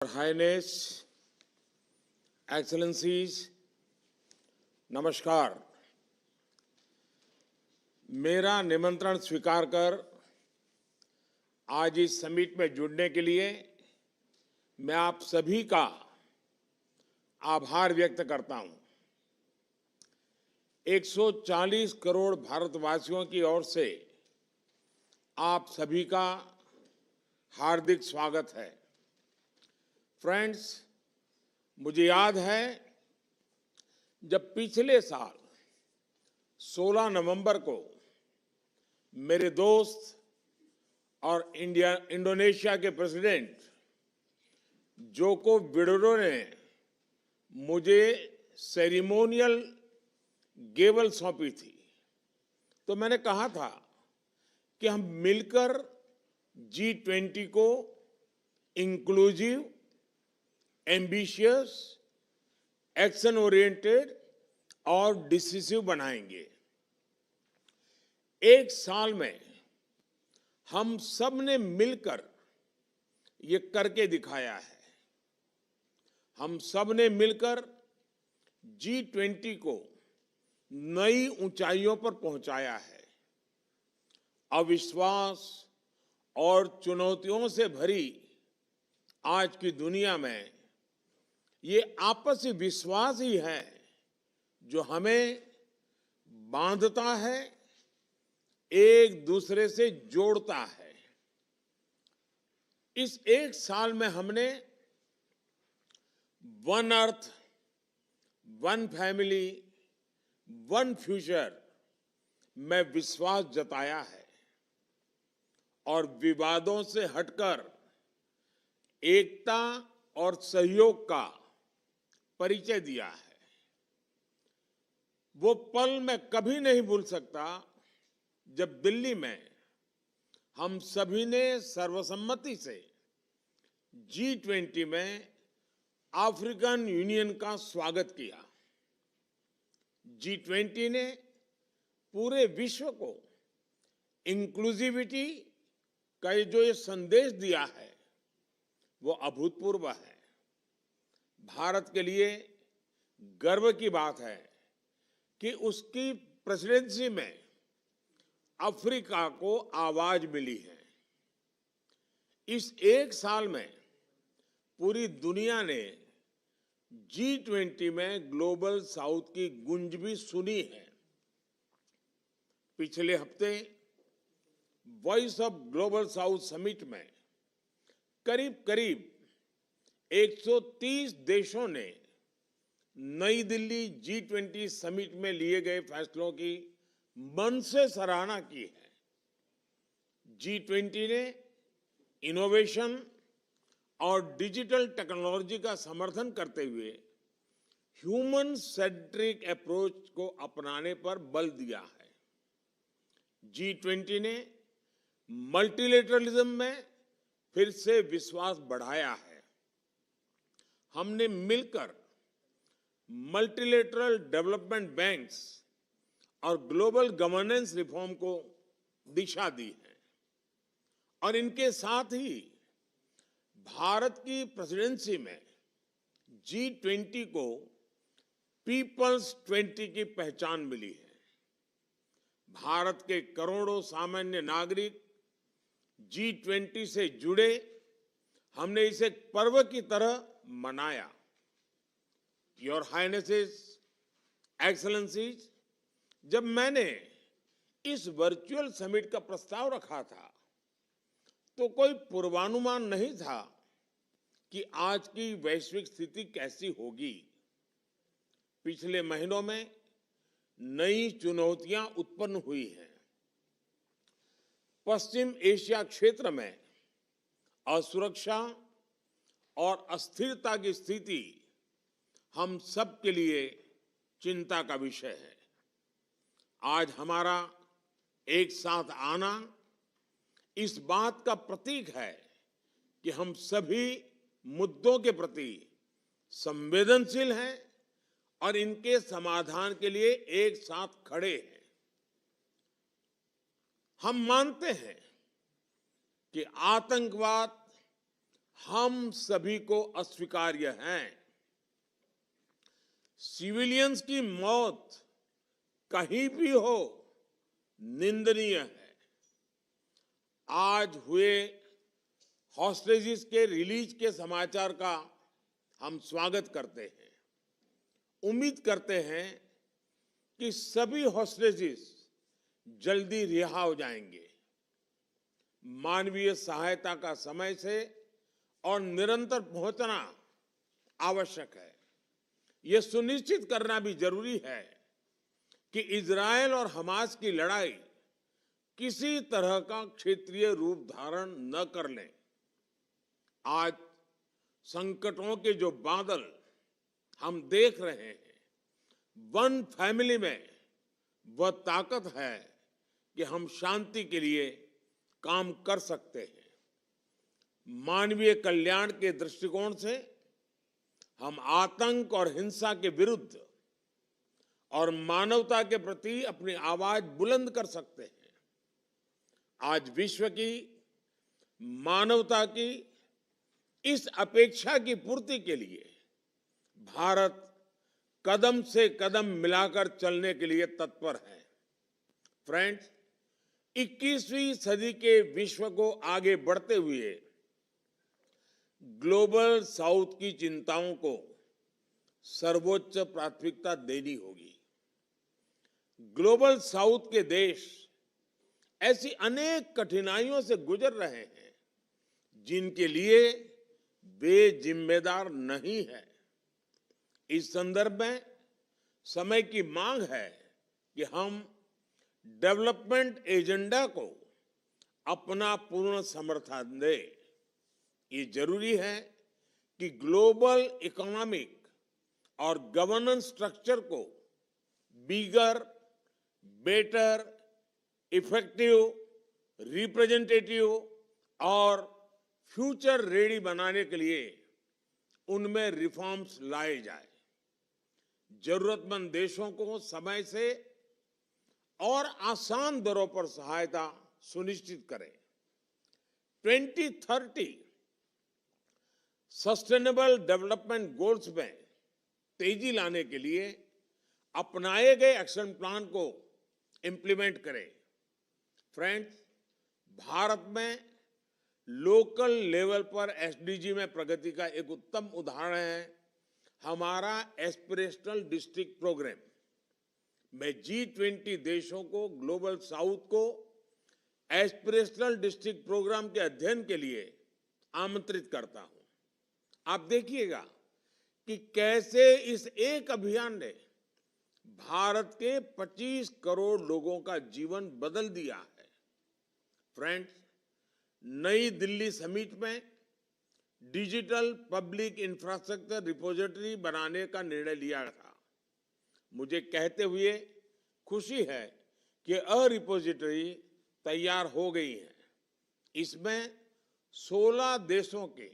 Highness, excellencies, नमस्कार। मेरा निमंत्रण स्वीकार कर आज इस समिट में जुड़ने के लिए मैं आप सभी का आभार व्यक्त करता हूं। 140 करोड़ भारतवासियों की ओर से आप सभी का हार्दिक स्वागत है। फ्रेंड्स, मुझे याद है जब पिछले साल 16 नवंबर को मेरे दोस्त और इंडोनेशिया के प्रेसिडेंट जोको विडोडो ने मुझे सेरेमोनियल गेवल सौंपी थी, तो मैंने कहा था कि हम मिलकर G20 को इंक्लूसिव, एम्बिशियस, एक्शन ओरिएंटेड और डिसिसिव बनाएंगे। एक साल में हम सब ने मिलकर ये करके दिखाया है। हम सब ने मिलकर G20 को नई ऊंचाइयों पर पहुंचाया है। अविश्वास और चुनौतियों से भरी आज की दुनिया में ये आपसी विश्वास ही है जो हमें बांधता है, एक दूसरे से जोड़ता है। इस एक साल में हमने one earth, one family, one future में विश्वास जताया है और विवादों से हटकर एकता और सहयोग का परिचय दिया है। वो पल मैं कभी नहीं भूल सकता जब दिल्ली में हम सभी ने सर्वसम्मति से G20 में अफ्रीकन यूनियन का स्वागत किया। G20 ने पूरे विश्व को इंक्लूसिविटी का जो ये संदेश दिया है वो अभूतपूर्व है। भारत के लिए गर्व की बात है कि उसकी प्रेसिडेंसी में अफ्रीका को आवाज मिली है। इस एक साल में पूरी दुनिया ने G20 में ग्लोबल साउथ की गूंज भी सुनी है। पिछले हफ्ते voice of global south summit में करीब 130 देशों ने नई दिल्ली G20 समिट में लिए गए फैसलों की मन से सराहना की है। G20 ने इनोवेशन और डिजिटल टेक्नोलॉजी का समर्थन करते हुए ह्यूमन सेंट्रिक अप्रोच को अपनाने पर बल दिया है। G20 ने मल्टीलेटरलिज्म में फिर से विश्वास बढ़ाया है। हमने मिलकर मल्टीलेटरल डेवलपमेंट बैंक्स और ग्लोबल गवर्नेंस रिफॉर्म को दिशा दी है और इनके साथ ही भारत की प्रेसिडेंसी में G20 को पीपल्स 20 की पहचान मिली है। भारत के करोड़ों सामान्य नागरिक G20 से जुड़े, हमने इसे एक पर्व की तरह मनाया। योर हाइनेसेस, एक्सेलेंसीज, जब मैंने इस वर्चुअल समिट का प्रस्ताव रखा था तो कोई पूर्वानुमान नहीं था कि आज की वैश्विक स्थिति कैसी होगी। पिछले महीनों में नई चुनौतियां उत्पन्न हुई हैं। पश्चिम एशिया क्षेत्र में असुरक्षा और अस्थिरता की स्थिति हम सब के लिए चिंता का विषय है। आज हमारा एक साथ आना इस बात का प्रतीक है कि हम सभी मुद्दों के प्रति संवेदनशील हैं और इनके समाधान के लिए एक साथ खड़े हैं। हम मानते हैं कि आतंकवाद हम सभी को अस्वीकार्य हैं। सिविलियंस की मौत कहीं भी हो, निंदनीय है। आज हुए हॉस्टेजेस के रिलीज के समाचार का हम स्वागत करते हैं। उम्मीद करते हैं कि सभी हॉस्टेजेस जल्दी रिहा हो जाएंगे। मानवीय सहायता का समय से और निरंतर पहुंचना आवश्यक है। यह सुनिश्चित करना भी जरूरी है कि इजरायल और हमास की लड़ाई किसी तरह का क्षेत्रीय रूप धारण न कर ले। आज संकटों के जो बादल हम देख रहे हैं, वन फैमिली में वह ताकत है कि हम शांति के लिए काम कर सकते हैं। मानवीय कल्याण के दृष्टिकोण से हम आतंक और हिंसा के विरुद्ध और मानवता के प्रति अपनी आवाज बुलंद कर सकते हैं। आज विश्व की मानवता की इस अपेक्षा की पूर्ति के लिए भारत कदम से कदम मिलाकर चलने के लिए तत्पर है। फ्रेंड्स, 21वीं सदी के विश्व को आगे बढ़ते हुए ग्लोबल साउथ की चिंताओं को सर्वोच्च प्राथमिकता देनी होगी। ग्लोबल साउथ के देश ऐसी अनेक कठिनाइयों से गुजर रहे हैं जिनके लिए वे जिम्मेदार नहीं है। इस संदर्भ में समय की मांग है कि हम डेवलपमेंट एजेंडा को अपना पूर्ण समर्थन दें। ये जरूरी है कि ग्लोबल इकोनॉमिक और गवर्नेंस स्ट्रक्चर को बिगर, बेटर, इफेक्टिव, रिप्रेजेंटेटिव और फ्यूचर रेडी बनाने के लिए उनमें रिफॉर्म्स लाए जाए। जरूरतमंद देशों को समय से और आसान दरों पर सहायता सुनिश्चित करें। 2030 सस्टेनेबल डेवलपमेंट गोल्स में तेजी लाने के लिए अपनाए गए एक्शन प्लान को इंप्लीमेंट करें। फ्रेंड्स, भारत में लोकल लेवल पर एसडीजी में प्रगति का एक उत्तम उदाहरण है हमारा एस्पिरेशनल डिस्ट्रिक्ट प्रोग्राम। मैं G20 देशों को ग्लोबल साउथ को एस्पिरेशनल डिस्ट्रिक्ट प्रोग्राम के अध्ययन के लिए आमंत्रित करता हूं। आप देखिएगा कि कैसे इस एक अभियान ने भारत के 25 करोड़ लोगों का जीवन बदल दिया है। फ्रेंड्स, नई दिल्ली समिट में डिजिटल पब्लिक इंफ्रास्ट्रक्चर रिपोजिटरी बनाने का निर्णय लिया था। मुझे कहते हुए खुशी है कि रिपोजिटरी तैयार हो गई है। इसमें 16 देशों के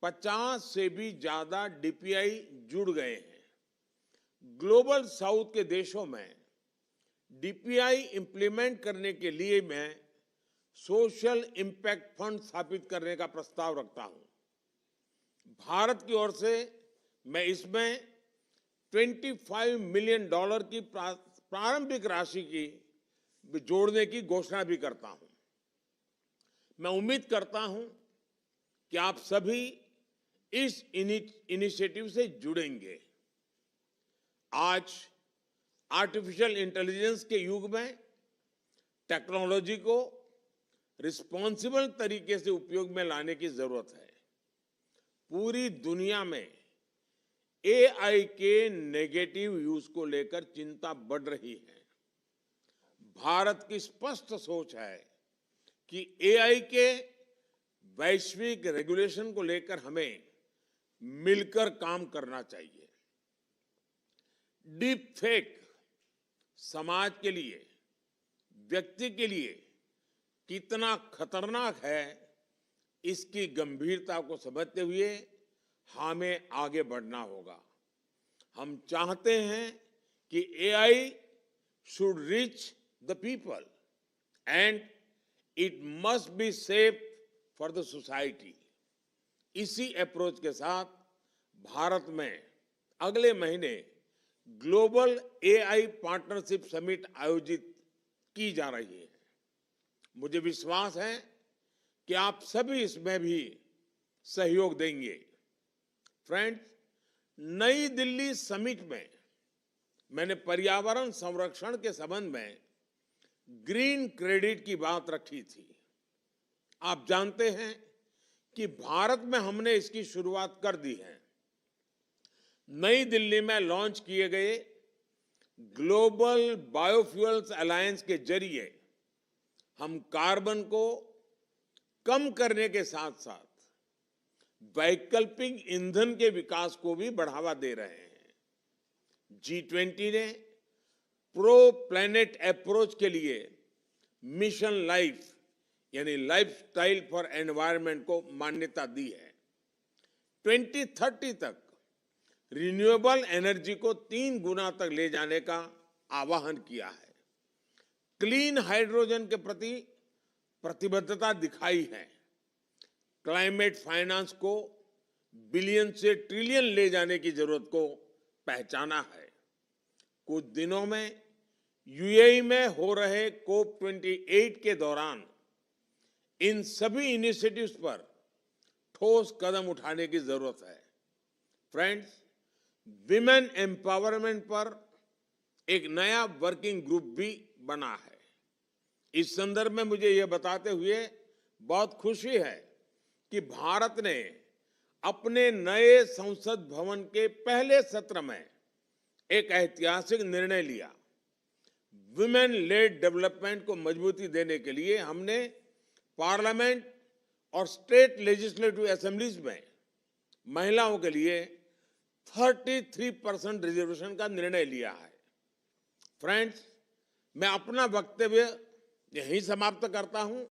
50 से भी ज्यादा डीपीआई जुड़ गए हैं। ग्लोबल साउथ के देशों में डीपीआई इंप्लीमेंट करने के लिए मैं सोशल इंपैक्ट फंड स्थापित करने का प्रस्ताव रखता हूं। भारत की ओर से मैं इसमें $25 मिलियन की प्रारंभिक राशि की जोड़ने की घोषणा भी करता हूं। मैं उम्मीद करता हूं कि आप सभी इस इनिशिएटिव से जुड़ेंगे। आज आर्टिफिशियल इंटेलिजेंस के युग में टेक्नोलॉजी को रिस्पॉन्सिबल तरीके से उपयोग में लाने की जरूरत है। पूरी दुनिया में एआई के नेगेटिव यूज को लेकर चिंता बढ़ रही है। भारत की स्पष्ट सोच है कि एआई के वैश्विक रेगुलेशन को लेकर हमें मिलकर काम करना चाहिए। डीप फेक समाज के लिए, व्यक्ति के लिए कितना खतरनाक है, इसकी गंभीरता को समझते हुए हमें आगे बढ़ना होगा। हम चाहते हैं कि AI should reach the people and it must be safe for the society. इसी अप्रोच के साथ भारत में अगले महीने ग्लोबल एआई पार्टनरशिप समिट आयोजित की जा रही है। मुझे विश्वास है कि आप सभी इसमें भी सहयोग देंगे। फ्रेंड्स, नई दिल्ली समिट में मैंने पर्यावरण संरक्षण के संबंध में ग्रीन क्रेडिट की बात रखी थी। आप जानते हैं कि भारत में हमने इसकी शुरुआत कर दी है। नई दिल्ली में लॉन्च किए गए ग्लोबल बायोफ्यूल्स अलायंस के जरिए हम कार्बन को कम करने के साथ साथ वैकल्पिक ईंधन के विकास को भी बढ़ावा दे रहे हैं। G20 ने प्रो प्लैनेट अप्रोच के लिए मिशन लाइफ यानी लाइफस्टाइल फॉर एनवायरनमेंट को मान्यता दी है। 2030 तक रिन्यूएबल एनर्जी को 3 गुना तक ले जाने का आह्वान किया है। क्लीन हाइड्रोजन के प्रति प्रतिबद्धता दिखाई है। क्लाइमेट फाइनेंस को बिलियन से ट्रिलियन ले जाने की जरूरत को पहचाना है। कुछ दिनों में यूएई में हो रहे COP28 के दौरान इन सभी इनिशिएटिव्स पर ठोस कदम उठाने की जरूरत है। फ्रेंड्स, विमेन एम्पावरमेंट पर एक नया वर्किंग ग्रुप भी बना है। इस संदर्भ में मुझे यह बताते हुए बहुत खुशी है कि भारत ने अपने नए संसद भवन के पहले सत्र में एक ऐतिहासिक निर्णय लिया। वुमेन लेड डेवलपमेंट को मजबूती देने के लिए हमने पार्लियामेंट और स्टेट लेजिस्लेटिव असेंबलीज में महिलाओं के लिए 33% रिजर्वेशन का निर्णय लिया है। फ्रेंड्स, मैं अपना वक्तव्य यहीं समाप्त करता हूं।